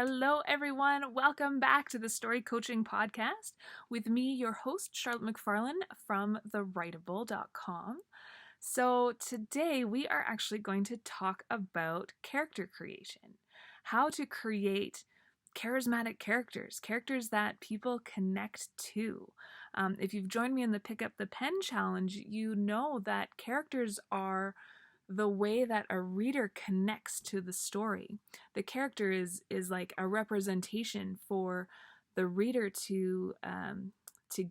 Hello, everyone. Welcome back to the Story Coaching Podcast with me, your host, Charlotte McFarlane from thewritable.com. So, today we are actually going to talk about character creation, how to create charismatic characters that people connect to. If you've joined me in the Pick Up the Pen Challenge, you know that characters are the way that a reader connects to the story. The character is like a representation for the reader to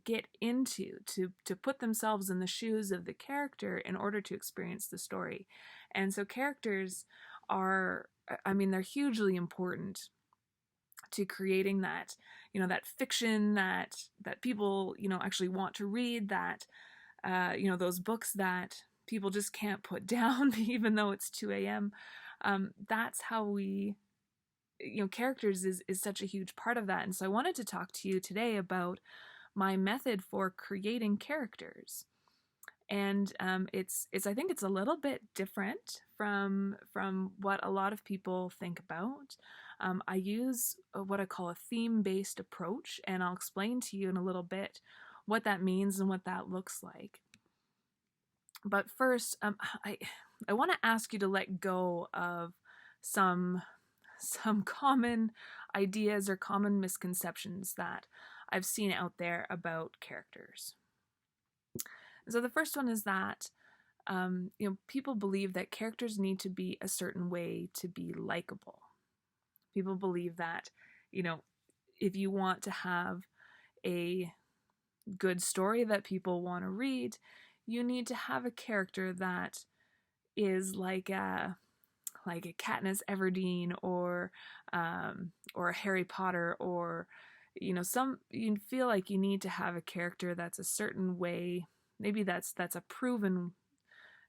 get into, to put themselves in the shoes of the character in order to experience the story. And so characters are, they're hugely important to creating that, that fiction that people, actually want to read, that, those books that people just can't put down, even though it's 2 a.m. That's how we, characters is such a huge part of that. And so I wanted to talk to you today about my method for creating characters. And it's I think it's a little bit different from what a lot of people think about. I use what I call a theme-based approach, and I'll explain to you in a little bit what that means and what that looks like. But first, I want to ask you to let go of some common ideas or common misconceptions that I've seen out there about characters. So the first one is that people believe that characters need to be a certain way to be likable. People believe that, if you want to have a good story that people want to read, you need to have a character that is like a Katniss Everdeen or a Harry Potter, or you feel like you need to have a character that's a certain way. Maybe that's a proven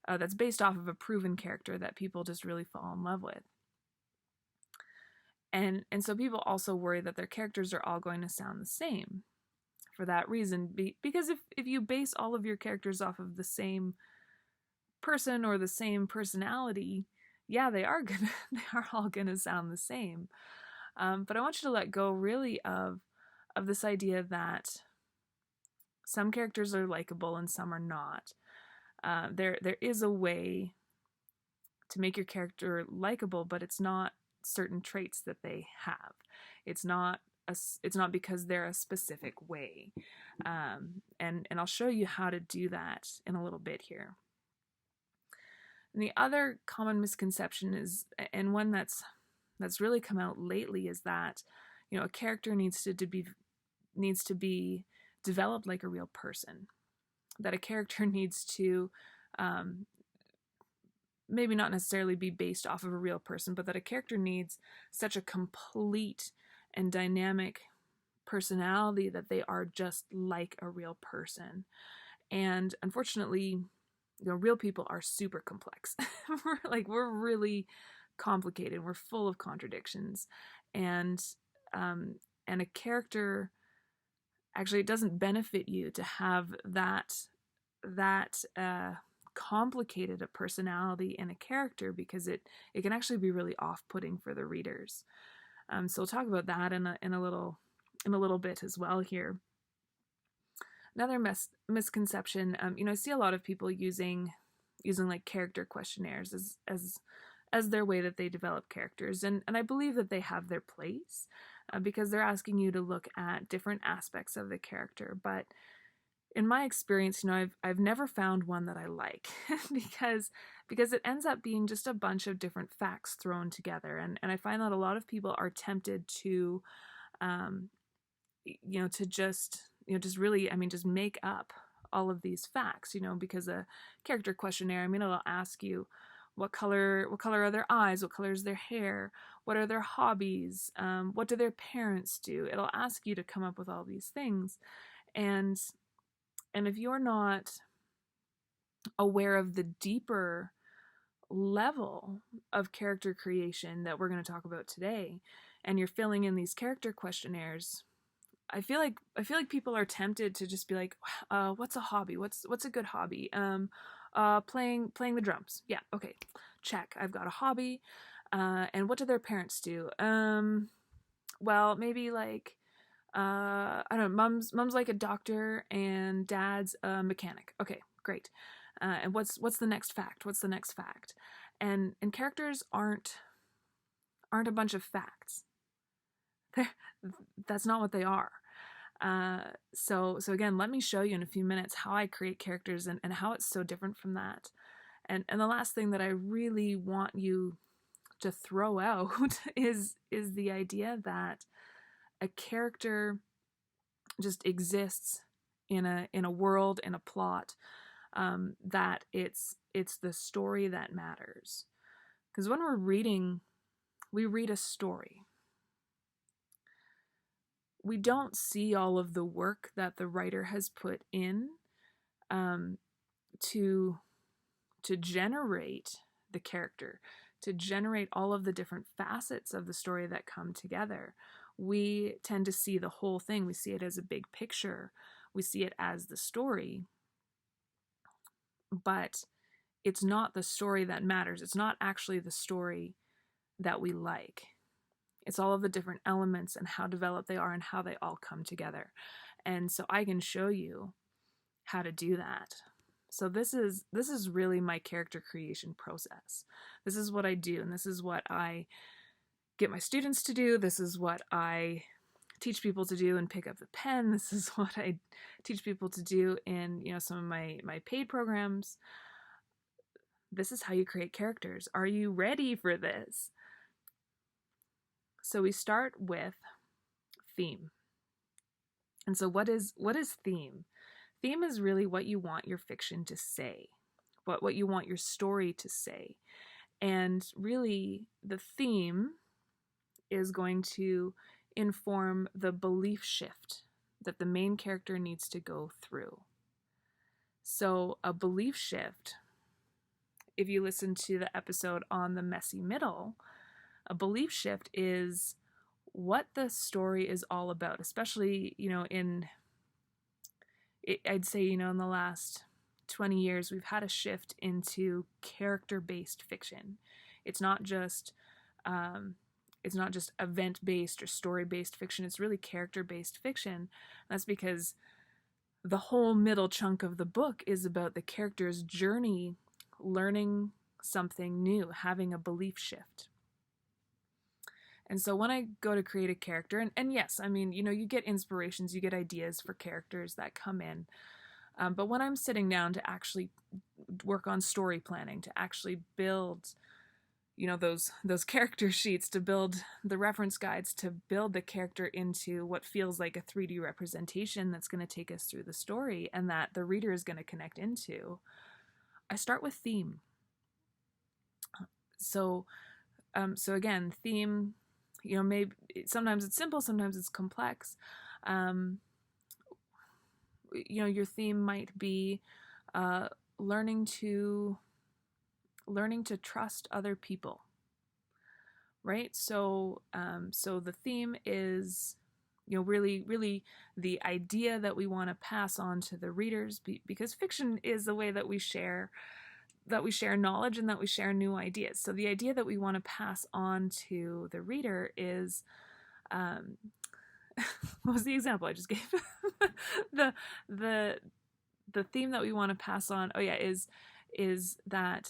that's based off of a proven character that people just really fall in love with. And so people also worry that their characters are all going to sound the same for that reason, because if you base all of your characters off of the same person or the same personality, yeah, they are all gonna sound the same. But I want you to let go really of this idea that some characters are likable and some are not. There is a way to make your character likable, but it's not certain traits that they have. It's not because they're a specific way. And I'll show you how to do that in a little bit here. And the other common misconception is, and one that's really come out lately, is that a character needs to be developed like a real person. That a character needs to maybe not necessarily be based off of a real person, but that a character needs such a complete and dynamic personality that they are just like a real person. And unfortunately, real people are super complex. we're really complicated. We're full of contradictions, and a character, actually, it doesn't benefit you to have that complicated a personality in a character, because it can actually be really off-putting for the readers. So we'll talk about that in a little bit as well here. Another misconception, I see a lot of people using like character questionnaires as their way that they develop characters, and I believe that they have their place, because they're asking you to look at different aspects of the character. But in my experience, I've never found one that I like because it ends up being just a bunch of different facts thrown together, and I find that a lot of people are tempted to to just make up all of these facts, because a character questionnaire, it'll ask you what color are their eyes, what color is their hair, what are their hobbies, what do their parents do. It'll ask you to come up with all these things, and if you're not aware of the deeper level of character creation that we're going to talk about today, and you're filling in these character questionnaires, I feel like people are tempted to just be like, what's a hobby? What's a good hobby? Playing the drums. Yeah, okay, check. I've got a hobby. And what do their parents do? well, maybe like, I don't know, mom's like a doctor and dad's a mechanic. Okay, great. And what's the next fact? What's the next fact? And characters aren't a bunch of facts. That's not what they are. So again, let me show you in a few minutes how I create characters and how it's so different from that. And the last thing that I really want you to throw out is the idea that a character just exists in a world, in a plot, that it's the story that matters. Because when we're reading, we read a story. We don't see all of the work that the writer has put in, to generate the character, to generate all of the different facets of the story that come together. We tend to see the whole thing. We see it as a big picture. We see it as the story. But it's not the story that matters. It's not actually the story that we like. It's all of the different elements and how developed they are and how they all come together. And so I can show you how to do that. So this is really my character creation process. This is what I do, and this is what I get my students to do. This is what I teach people to do and pick up the pen. This is what I teach people to do in, some of my paid programs. This is how you create characters. Are you ready for this? So we start with theme. And so what is theme? Theme is really what you want your fiction to say, what you want your story to say. And really, the theme is going to inform the belief shift that the main character needs to go through. So a belief shift, if you listen to the episode on the messy middle, a belief shift is what the story is all about, especially, I'd say, in the last 20 years, we've had a shift into character-based fiction. It's not just event-based or story-based fiction. It's really character-based fiction. That's because the whole middle chunk of the book is about the character's journey, learning something new, having a belief shift. And so when I go to create a character, and yes, you get inspirations, you get ideas for characters that come in. But when I'm sitting down to actually work on story planning, to actually build, those character sheets, to build the reference guides, to build the character into what feels like a 3D representation that's going to take us through the story and that the reader is going to connect into, I start with theme. So again, theme, maybe sometimes it's simple, sometimes it's complex. Your theme might be learning to trust other people, right? So the theme is, really the idea that we want to pass on to the readers, because fiction is the way that we share knowledge and that we share new ideas. So the idea that we want to pass on to the reader is, what was the example I just gave? the theme that we want to pass on, is that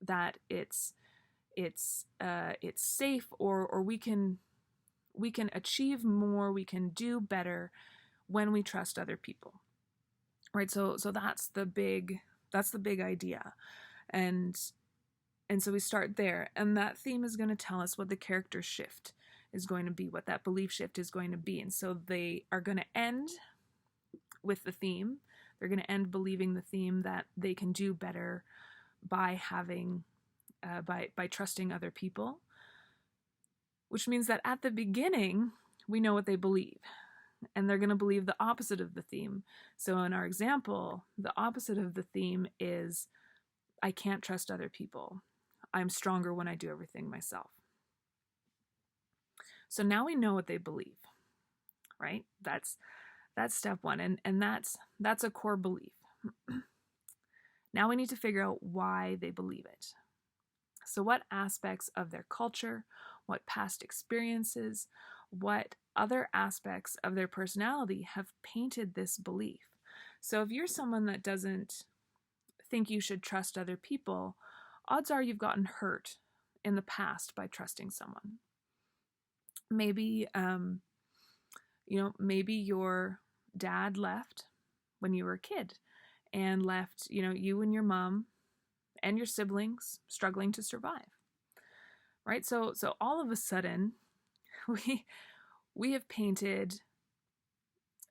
that it's safe, or we can achieve more, we can do better when we trust other people, right? So that's the big idea, and so we start there, and that theme is going to tell us what the character shift is going to be, what that belief shift is going to be. And so they are going to end with the theme. They're going to end believing the theme that they can do better by having by trusting other people, which means that at the beginning we know what they believe, and they're going to believe the opposite of the theme. So in our example, the opposite of the theme is, I can't trust other people. I'm stronger when I do everything myself. So now we know what they believe, right? That's step one, and that's a core belief. Now we need to figure out why they believe it. So what aspects of their culture, what past experiences, what other aspects of their personality have painted this belief. So if you're someone that doesn't think you should trust other people, odds are you've gotten hurt in the past by trusting someone. Maybe, maybe your dad left when you were a kid and left, you and your mom and your siblings struggling to survive, right? So all of a sudden, we have painted,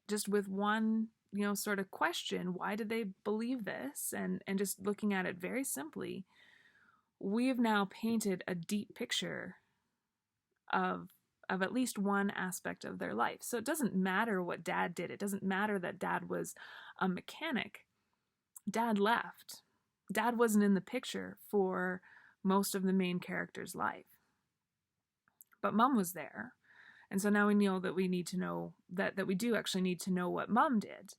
just with one, sort of question, why did they believe this? And just looking at it very simply, we have now painted a deep picture of at least one aspect of their life. So it doesn't matter what dad did. It doesn't matter that dad was a mechanic. Dad left. Dad wasn't in the picture for most of the main character's life. But mom was there. And so now we know that we need to know that we do actually need to know what mom did.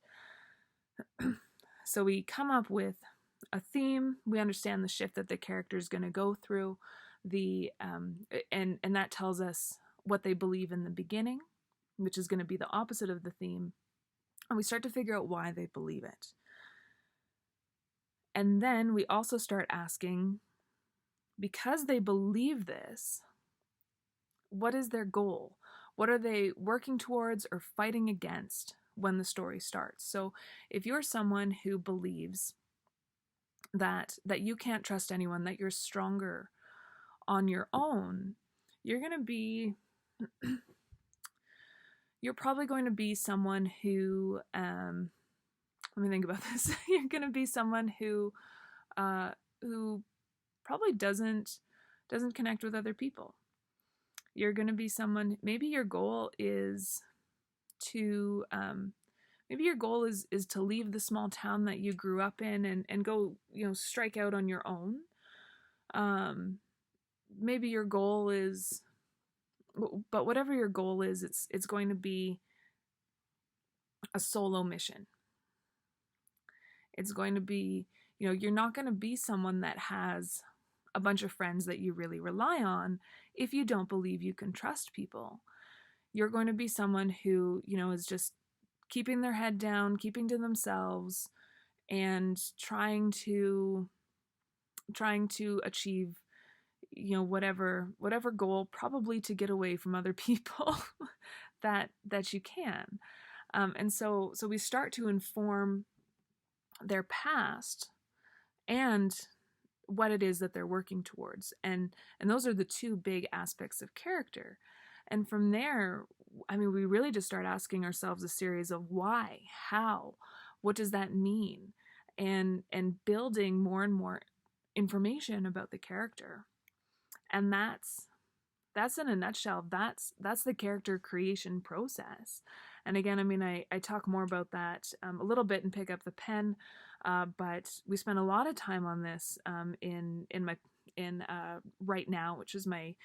So we come up with a theme. We understand the shift that the character is going to go through. And that tells us what they believe in the beginning, which is going to be the opposite of the theme. And we start to figure out why they believe it. And then we also start asking, because they believe this, what is their goal? What are they working towards or fighting against when the story starts? So if you're someone who believes that you can't trust anyone, that you're stronger on your own, you're probably going to be someone who, let me think about this. You're going to be someone who probably doesn't connect with other people. You're going to be someone, maybe your goal is to leave the small town that you grew up in and go, strike out on your own. Maybe your goal is, but whatever your goal is, it's going to be a solo mission. It's going to be, you're not going to be someone that has a bunch of friends that you really rely on if you don't believe you can trust people. You're going to be someone who, is just keeping their head down, keeping to themselves, and trying to achieve, whatever goal, probably to get away from other people that you can. And so we start to inform their past and what it is that they're working towards. And those are the two big aspects of character. And from there, we really just start asking ourselves a series of why, how, what does that mean? And building more and more information about the character. And that's in a nutshell, that's the character creation process. And again, I talk more about that a little bit and pick up the pen, but we spent a lot of time on this in Right Now, which is my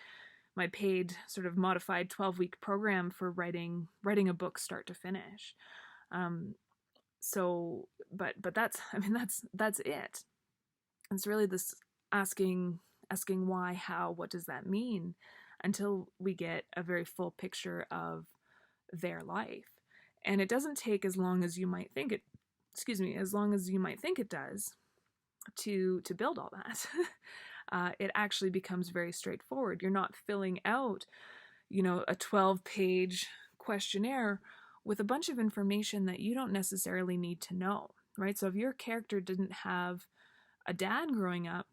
paid sort of modified 12-week program for writing a book start to finish. So, but that's it. It's really this asking why, how, what does that mean, until we get a very full picture of their life. And it doesn't take as long as you might think it does to build all that. It actually becomes very straightforward. You're not filling out, a 12-page questionnaire with a bunch of information that you don't necessarily need to know, right? So if your character didn't have a dad growing up,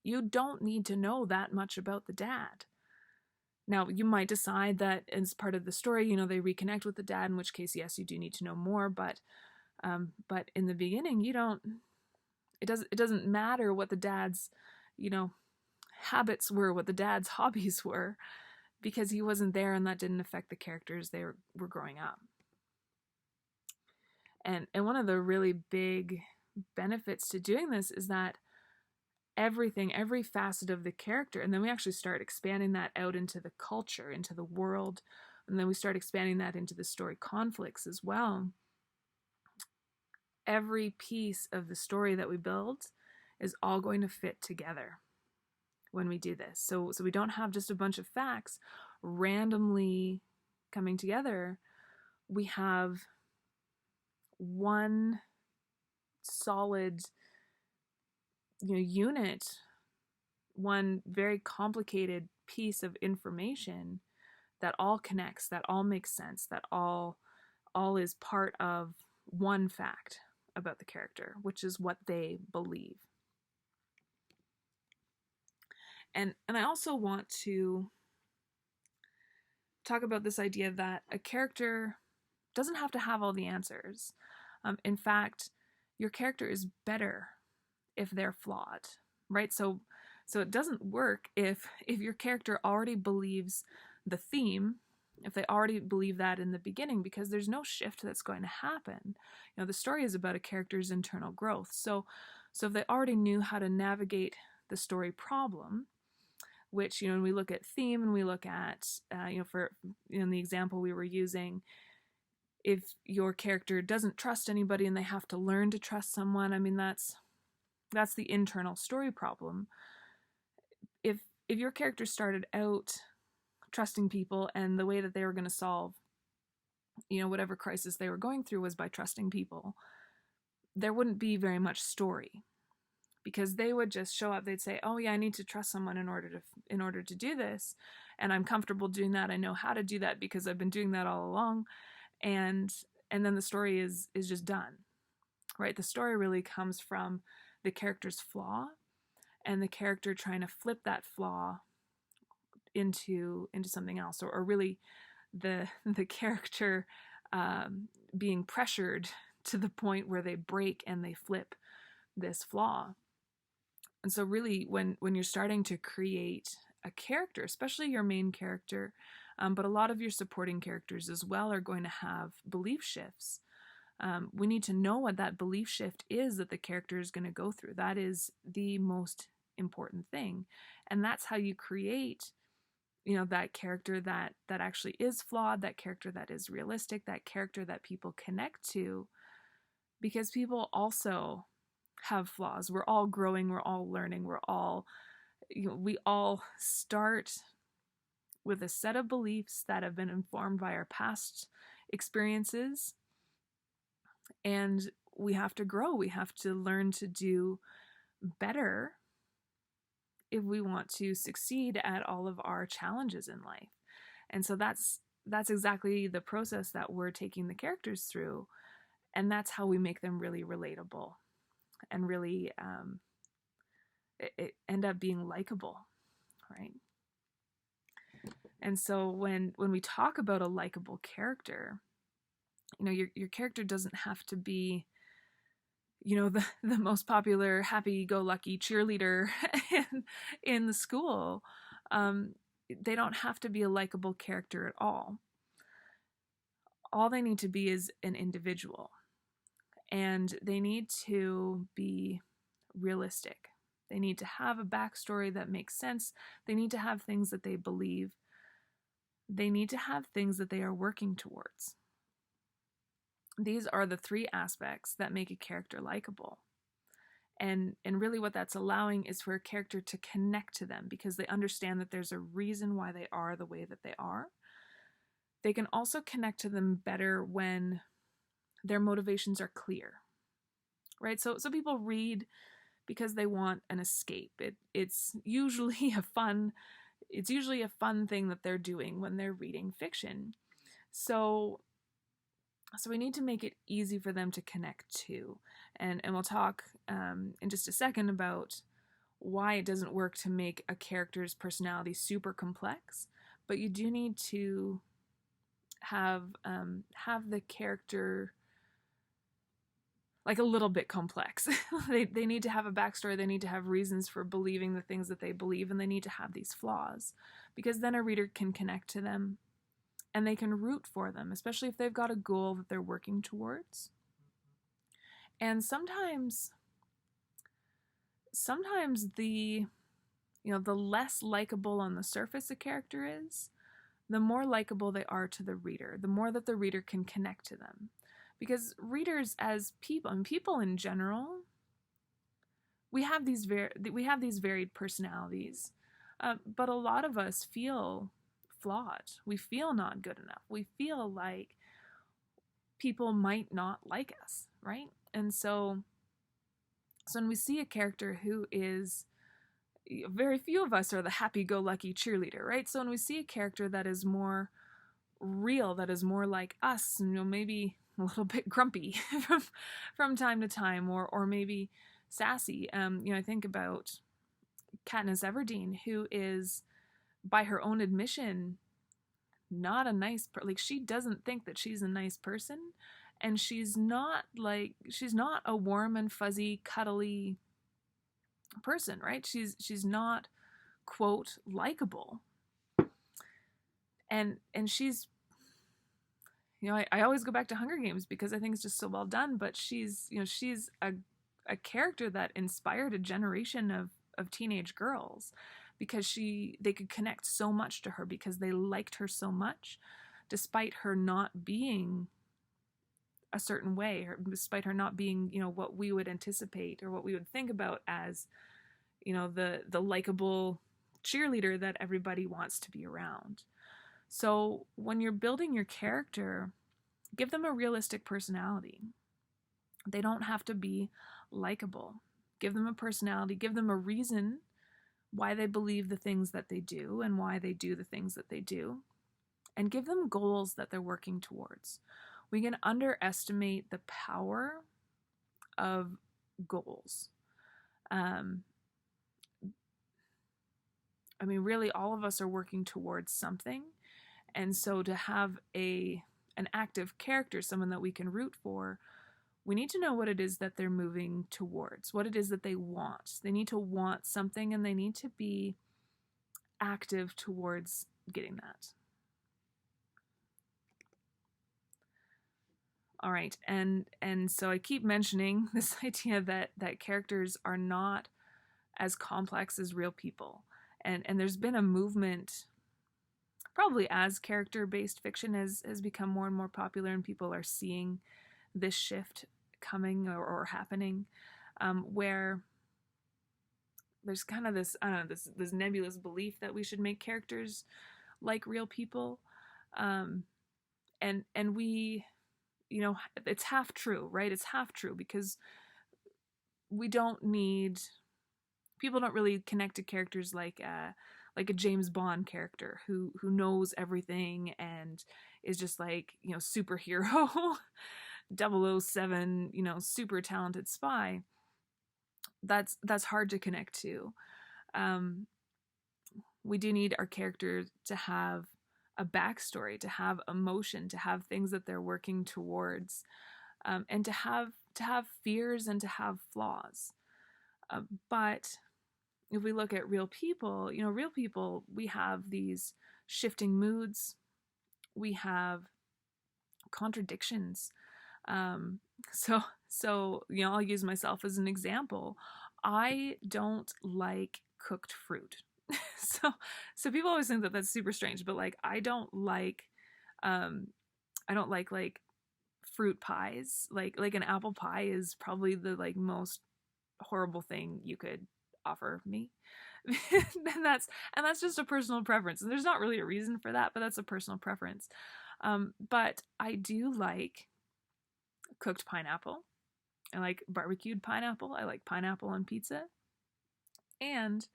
you don't need to know that much about the dad. Now, you might decide that as part of the story, they reconnect with the dad, in which case, yes, you do need to know more. But in the beginning, it doesn't matter what the dad's, habits were, what the dad's hobbies were, because he wasn't there, and that didn't affect the characters they were growing up. And one of the really big benefits to doing this is that every facet of the character, and then we actually start expanding that out into the culture, into the world, and then we start expanding that into the story conflicts as well. Every piece of the story that we build is all going to fit together. when we do this. So we don't have just a bunch of facts randomly coming together. We have one solid, unit, one very complicated piece of information that all connects, that all makes sense, that all is part of one fact about the character, which is what they believe. And I also want to talk about this idea that a character doesn't have to have all the answers. In fact, your character is better if they're flawed, right? So it doesn't work if your character already believes the theme, if they already believe that in the beginning, because there's no shift that's going to happen. The story is about a character's internal growth. So if they already knew how to navigate the story problem, which, when we look at theme and we look at, for in the example we were using, if your character doesn't trust anybody and they have to learn to trust someone, I mean, that's the internal story problem. If your character started out trusting people and the way that they were going to solve, whatever crisis they were going through was by trusting people, there wouldn't be very much story, because they would just show up. They'd say, oh yeah, I need to trust someone in order to do this, and I'm comfortable doing that. I know how to do that because I've been doing that all along. And then the story is just done, right? The story really comes from the character's flaw and the character trying to flip that flaw into something else, or really the character being pressured to the point where they break and they flip this flaw. And so really, when you're starting to create a character, especially your main character, but a lot of your supporting characters as well are going to have belief shifts. We need to know what that belief shift is that the character is going to go through. That is the most important thing. And that's how you create, that character that actually is flawed, that character that is realistic, that character that people connect to, because people also have flaws. We're all growing, we're all learning, we all start with a set of beliefs that have been informed by our past experiences, and we have to grow. We have to learn to do better if we want to succeed at all of our challenges in life. And so that's exactly the process that we're taking the characters through, and that's how we make them really relatable and really it end up being likable, right? And so when we talk about a likable character, your character doesn't have to be, the most popular happy-go-lucky cheerleader in the school. They don't have to be a likable character at all. All they need to be is an individual, and they need to be realistic. They need to have a backstory that makes sense. They need to have things that they believe. They need to have things that they are working towards. These are the three aspects that make a character likable. And really what that's allowing is for a character to connect to them, because they understand that there's a reason why they are the way that they are. They can also connect to them better when their motivations are clear, right? So people read because they want an escape. It's usually a fun thing that they're doing when they're reading fiction. So we need to make it easy for them to connect to. And we'll talk in just a second about why it doesn't work to make a character's personality super complex, but you do need to have the character like a little bit complex. They need to have a backstory. They need to have reasons for believing the things that they believe, and they need to have these flaws, because then a reader can connect to them and they can root for them, especially if they've got a goal that they're working towards. And sometimes the less likable on the surface a character is, the more likable they are to the reader, the more that the reader can connect to them. Because readers as people, and people in general, we have these varied personalities. But a lot of us feel flawed. We feel not good enough. We feel like people might not like us, right? And so when we see a character who is, very few of us are the happy-go-lucky cheerleader, right? So when we see a character that is more real, that is more like us, maybe a little bit grumpy from time to time, or maybe sassy. I think about Katniss Everdeen, who is, by her own admission, not a nice like, she doesn't think that she's a nice person, and she's not a warm and fuzzy cuddly person, right? She's not, quote, likable. And she's, I always go back to Hunger Games because I think it's just so well done, but she's a character that inspired a generation of teenage girls, because they could connect so much to her, because they liked her so much, despite her not being a certain way, or despite her not being, what we would anticipate or what we would think about as, the likable cheerleader that everybody wants to be around. So when you're building your character, give them a realistic personality. They don't have to be likable. Give them a personality, give them a reason why they believe the things that they do and why they do the things that they do, and give them goals that they're working towards. We can underestimate the power of goals. Really, all of us are working towards something. And so to have an active character, someone that we can root for, we need to know what it is that they're moving towards, what it is that they want. They need to want something, and they need to be active towards getting that. All right, and so I keep mentioning this idea that characters are not as complex as real people. And there's been a movement, probably as character-based fiction has become more and more popular, and people are seeing this shift coming or happening, where there's kind of this, I don't know, this nebulous belief that we should make characters like real people, and we, it's half true, right? It's half true, because people don't really connect to characters like a James Bond character who knows everything and is just like, superhero 007, super talented spy. That's hard to connect to. We do need our characters to have a backstory, to have emotion, to have things that they're working towards, and to have fears and to have flaws. But if we look at real people, we have these shifting moods, we have contradictions. So I'll use myself as an example. I don't like cooked fruit. so people always think that that's super strange, but like, I don't like like fruit pies. Like an apple pie is probably the like most horrible thing you could offer me. and that's just a personal preference, and there's not really a reason for that, but that's a personal preference. But I do like cooked pineapple. I like barbecued pineapple. I like pineapple on pizza, and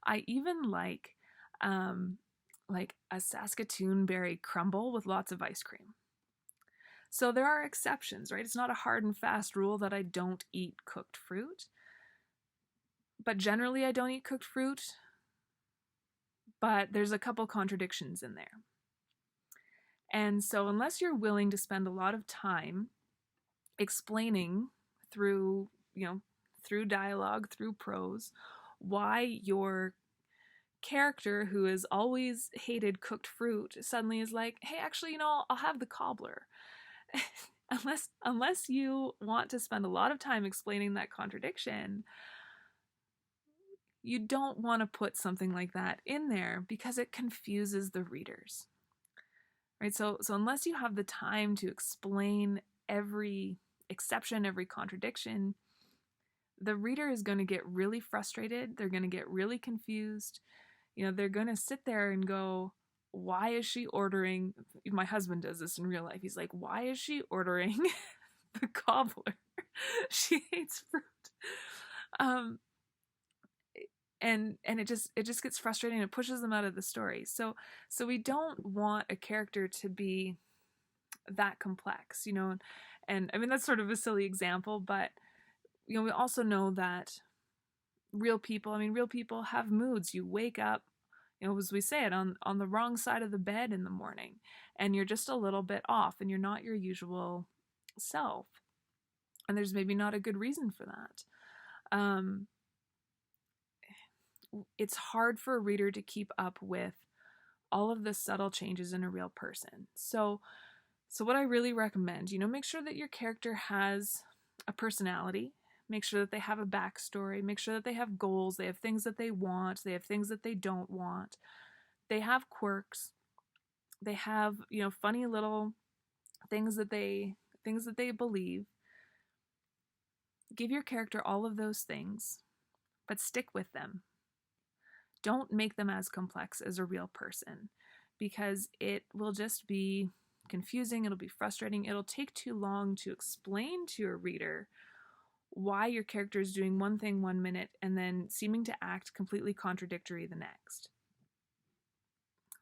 I even like a Saskatoon berry crumble with lots of ice cream. So there are exceptions, right? It's not a hard and fast rule that I don't eat cooked fruit. But generally, I don't eat cooked fruit. But there's a couple contradictions in there. And so unless you're willing to spend a lot of time explaining through dialogue, through prose, why your character who has always hated cooked fruit suddenly is like, hey, actually, I'll have the cobbler. unless you want to spend a lot of time explaining that contradiction, you don't want to put something like that in there, because it confuses the readers, right? So unless you have the time to explain every exception, every contradiction, the reader is going to get really frustrated. They're going to get really confused. they're going to sit there and go, why is she ordering? My husband does this in real life. He's like, why is she ordering the cobbler? She hates fruit. And it just gets frustrating. It pushes them out of the story. So we don't want a character to be that complex, and I mean, that's sort of a silly example, but we also know that real people have moods. You wake up, as we say it, on the wrong side of the bed in the morning, and you're just a little bit off, and you're not your usual self, and there's maybe not a good reason for that. It's hard for a reader to keep up with all of the subtle changes in a real person. So what I really recommend, make sure that your character has a personality. Make sure that they have a backstory. Make sure that they have goals. They have things that they want. They have things that they don't want. They have quirks. They have, funny little things that they believe. Give your character all of those things, but stick with them. Don't make them as complex as a real person, because it will just be confusing. It'll be frustrating. It'll take too long to explain to a reader why your character is doing one thing 1 minute and then seeming to act completely contradictory the next.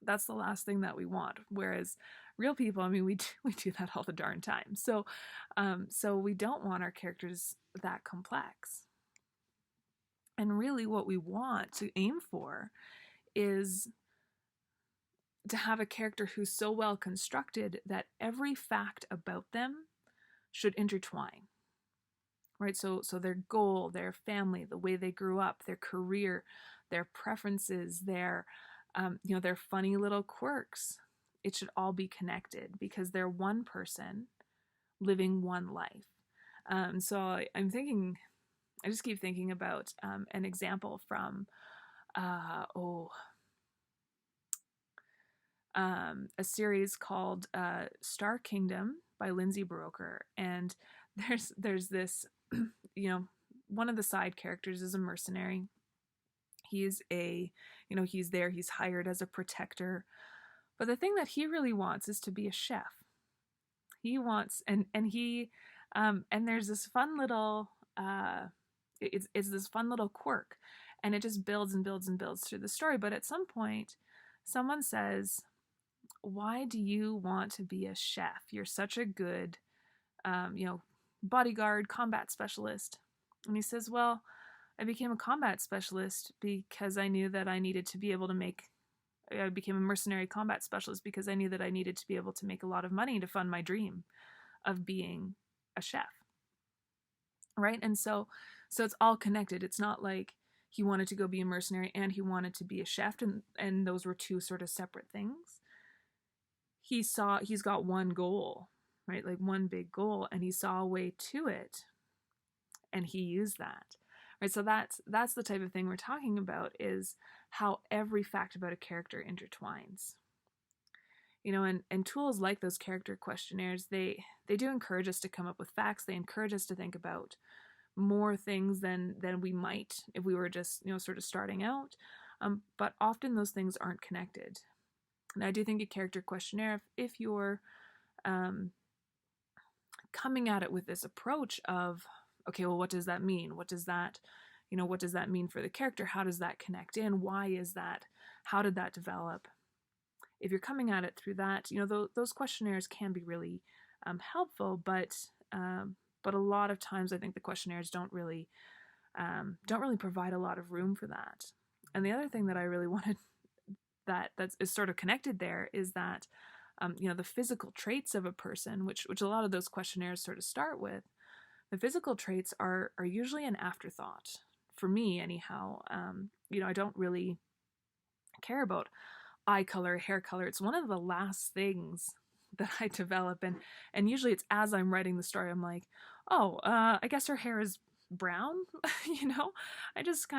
That's the last thing that we want. Whereas real people, we do that all the darn time. So we don't want our characters that complex. And really what we want to aim for is to have a character who's so well constructed that every fact about them should intertwine. Right? So their goal, their family, the way they grew up, their career, their preferences, their funny little quirks, it should all be connected, because they're one person living one life. So I just keep thinking about an example from a series called Star Kingdom by Lindsay Buroker, and there's this one of the side characters is a mercenary. He's he's hired as a protector, but the thing that he really wants is to be a chef. He wants and there's this fun little it's this fun little quirk, and it just builds and builds and builds through the story. But at some point, someone says, why do you want to be a chef? You're such a good, bodyguard, combat specialist. And he says, well, I became a combat specialist because I knew that I needed to be able to I became a mercenary combat specialist because I knew that I needed to be able to make a lot of money to fund my dream of being a chef. Right? And so it's all connected. It's not like he wanted to go be a mercenary and he wanted to be a chef, and those were two sort of separate things. He's got one goal, right? Like one big goal, and he saw a way to it, and he used that. Right? So that's the type of thing we're talking about, is how every fact about a character intertwines. And tools like those character questionnaires, they do encourage us to come up with facts. They encourage us to think about more things than we might if we were just sort of starting out. But often those things aren't connected. And I do think a character questionnaire, if you're coming at it with this approach of, okay, well, what does that mean? What does that mean for the character? How does that connect in? Why is that? How did that develop? If you're coming at it through that, those questionnaires can be really helpful, but a lot of times I think the questionnaires don't really provide a lot of room for that. And the other thing that I really wanted that is sort of connected there is that the physical traits of a person, which a lot of those questionnaires sort of start with, the physical traits are usually an afterthought for me anyhow. I don't really care about eye color, hair color. It's one of the last things that I develop, and usually it's as I'm writing the story, I'm like, I guess her hair is brown. I just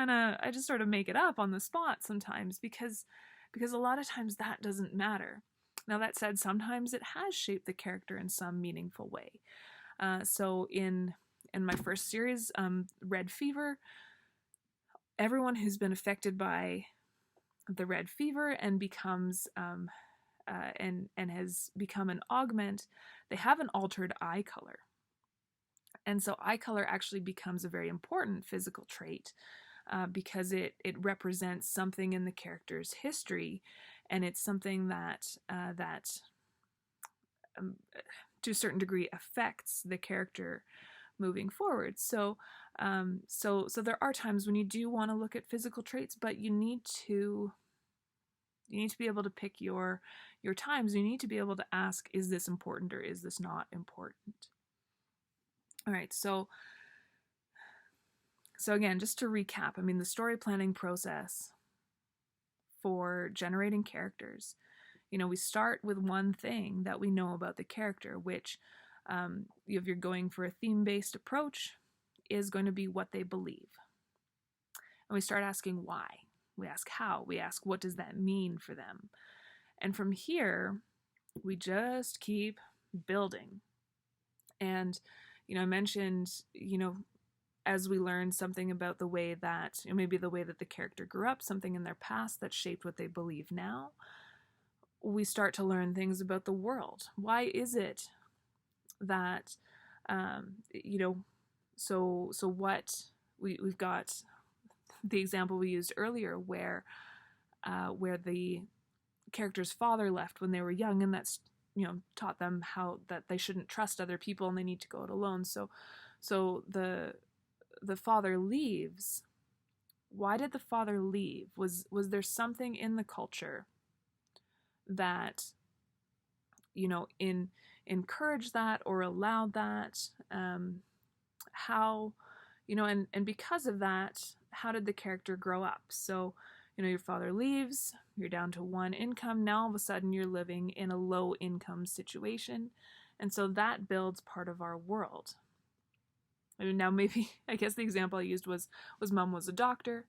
sort of make it up on the spot sometimes, because a lot of times that doesn't matter. Now, that said, sometimes it has shaped the character in some meaningful way. So in my first series, Red Fever, everyone who's been affected by the red fever and becomes and has become an augment, they have an altered eye color. And so eye color actually becomes a very important physical trait because it represents something in the character's history, and it's something that um, to a certain degree affects the character moving forward. So so there are times when you do want to look at physical traits, but you need to be able to pick your times. You need to be able to ask, is this important or is this not important? All right, so again, just to recap, I mean, the story planning process for generating characters, we start with one thing that we know about the character, which if you're going for a theme-based approach, is going to be what they believe. And we start asking why. We ask how. We ask, what does that mean for them? And from here, we just keep building. And, I mentioned, as we learn something about the way that, maybe the way that the character grew up, something in their past that shaped what they believe now, we start to learn things about the world. Why is it that, so what we've got the example we used earlier where the character's father left when they were young, and that's taught them how that they shouldn't trust other people and they need to go it alone. So the father leaves. Why did the father leave? Was there something in the culture that encouraged that or allowed that? How, and because of that, how did the character grow up? So your father leaves, you're down to one income. Now all of a sudden you're living in a low income situation. And so that builds part of our world. And now maybe, I guess the example I used was mom was a doctor.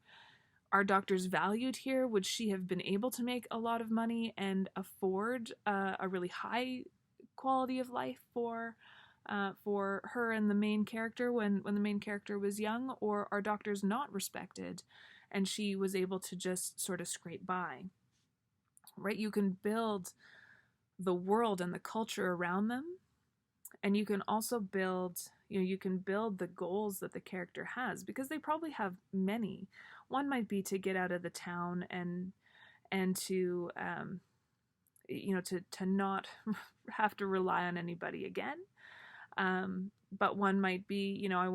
Are doctors valued here? Would she have been able to make a lot of money and afford a really high quality of life for her and the main character when the main character was young? Or are doctors not respected and she was able to just sort of scrape by? Right? You can build the world and the culture around them, and you can also build the goals that the character has, because they probably have many. One might be to get out of the town and to to not have to rely on anybody again. But one might be, I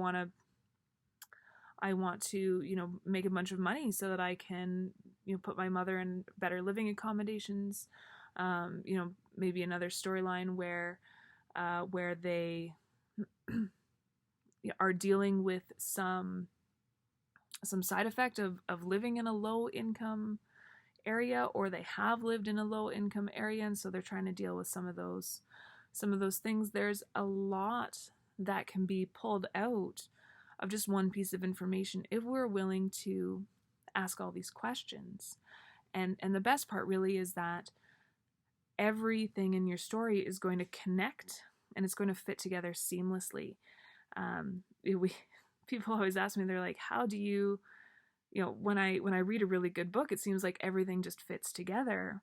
want to make a bunch of money so that I can put my mother in better living accommodations. Maybe another storyline where they are dealing with some side effect of living in a low income area, or they have lived in a low income area, and so they're trying to deal with some of those things. There's a lot that can be pulled out of just one piece of information if we're willing to ask all these questions. And the best part really is that everything in your story is going to connect and it's going to fit together seamlessly. People always ask me, they're like, how do you, when I read a really good book, it seems like everything just fits together.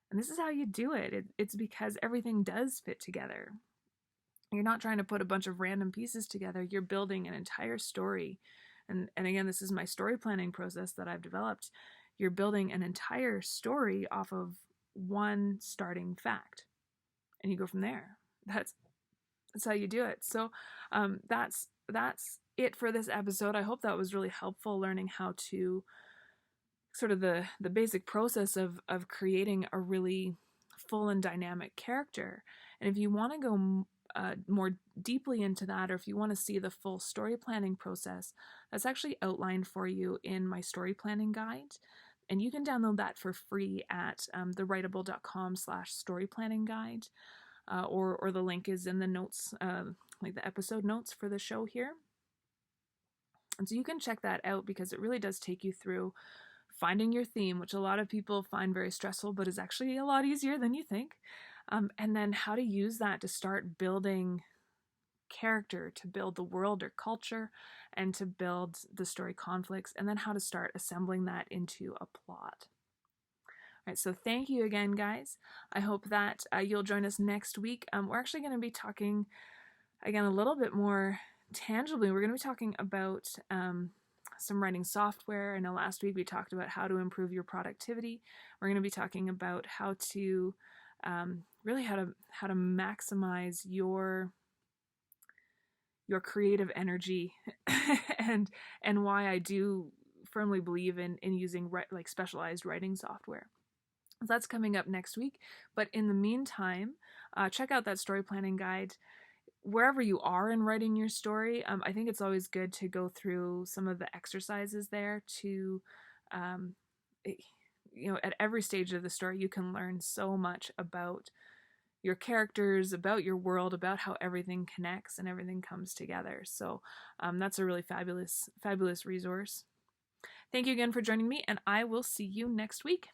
And this is how you do it. It's because everything does fit together. You're not trying to put a bunch of random pieces together. You're building an entire story. And again, this is my story planning process that I've developed. You're building an entire story off of one starting fact, and you go from there. That's how you do it. So that's it for this episode. I hope that was really helpful, learning how to sort of the basic process of creating a really full and dynamic character. And if you want to go more deeply into that, or if you want to see the full story planning process, that's actually outlined for you in my story planning guide. And you can download that for free at thewritable.com/story planning guide, or the link is in the notes, like the episode notes for the show here. And so you can check that out, because it really does take you through finding your theme, which a lot of people find very stressful, but is actually a lot easier than you think. And then how to use that to start building character, to build the world or culture, and to build the story conflicts, and then how to start assembling that into a plot. right, so thank you again, guys. I hope that you'll join us next week. We're actually going to be talking, again, a little bit more tangibly. We're going to be talking about some writing software. I know last week we talked about how to improve your productivity. We're going to be talking about how to really how to maximize your creative energy and why I do firmly believe in using like specialized writing software. So that's coming up next week. But in the meantime, check out that story planning guide. Wherever you are in writing your story, I think it's always good to go through some of the exercises there to, at every stage of the story, you can learn so much about your characters, about your world, about how everything connects and everything comes together. So that's a really fabulous resource. Thank you again for joining me, and I will see you next week.